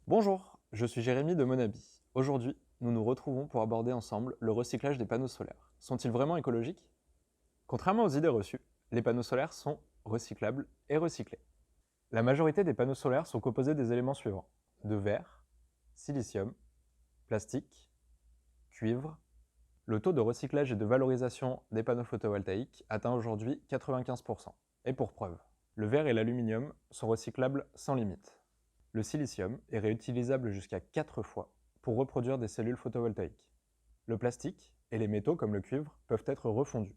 Bonjour, je suis Jérémy de Monabi. Aujourd'hui, nous nous retrouvons pour aborder ensemble le recyclage des panneaux solaires. Sont-ils vraiment écologiques? Contrairement aux idées reçues, les panneaux solaires sont recyclables et recyclés. La majorité des panneaux solaires sont composés des éléments suivants: de verre, silicium, plastique, cuivre. Le taux de recyclage et de valorisation des panneaux photovoltaïques atteint aujourd'hui 95%. Et pour preuve, le verre et l'aluminium sont recyclables sans limite. Le silicium est réutilisable jusqu'à 4 fois pour reproduire des cellules photovoltaïques. Le plastique et les métaux comme le cuivre peuvent être refondus.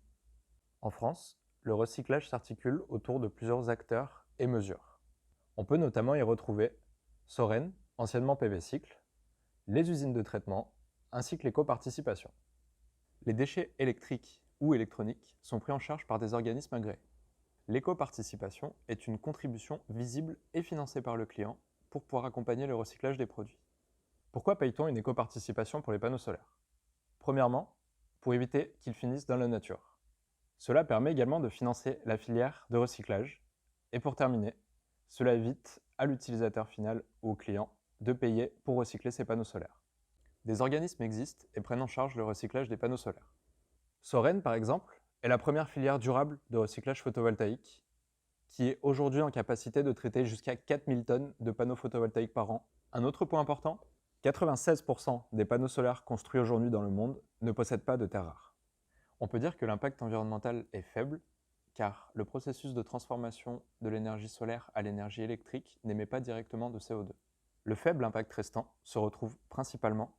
En France, le recyclage s'articule autour de plusieurs acteurs et mesures. On peut notamment y retrouver Soren, anciennement PV Cycle, les usines de traitement, ainsi que l'éco-participation. Les déchets électriques ou électroniques sont pris en charge par des organismes agréés. L'éco-participation est une contribution visible et financée par le client pour pouvoir accompagner le recyclage des produits. Pourquoi paye-t-on une éco-participation pour les panneaux solaires? Premièrement, pour éviter qu'ils finissent dans la nature. Cela permet également de financer la filière de recyclage. Et pour terminer, cela évite à l'utilisateur final ou au client de payer pour recycler ses panneaux solaires. Des organismes existent et prennent en charge le recyclage des panneaux solaires. Soren, par exemple, est la première filière durable de recyclage photovoltaïque qui est aujourd'hui en capacité de traiter jusqu'à 4000 tonnes de panneaux photovoltaïques par an. Un autre point important, 96% des panneaux solaires construits aujourd'hui dans le monde ne possèdent pas de terres rares. On peut dire que l'impact environnemental est faible, car le processus de transformation de l'énergie solaire à l'énergie électrique n'émet pas directement de CO2. Le faible impact restant se retrouve principalement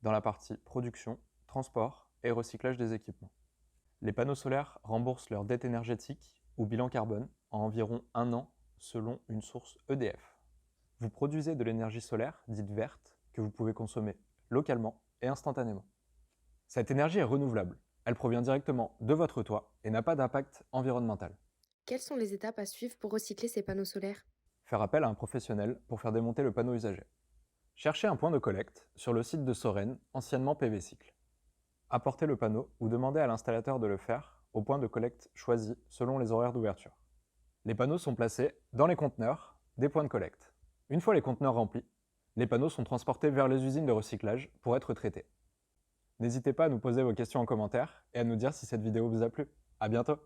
dans la partie production, transport et recyclage des équipements. Les panneaux solaires remboursent leur dette énergétique ou bilan carbone en environ 1 an selon une source EDF. Vous produisez de l'énergie solaire, dite verte, que vous pouvez consommer localement et instantanément. Cette énergie est renouvelable. Elle provient directement de votre toit et n'a pas d'impact environnemental. Quelles sont les étapes à suivre pour recycler ces panneaux solaires? Faire appel à un professionnel pour faire démonter le panneau usagé. Cherchez un point de collecte sur le site de Soren, anciennement PV Cycle. Apportez le panneau ou demandez à l'installateur de le faire au point de collecte choisi selon les horaires d'ouverture. Les panneaux sont placés dans les conteneurs des points de collecte. Une fois les conteneurs remplis, les panneaux sont transportés vers les usines de recyclage pour être traités. N'hésitez pas à nous poser vos questions en commentaire et à nous dire si cette vidéo vous a plu. À bientôt!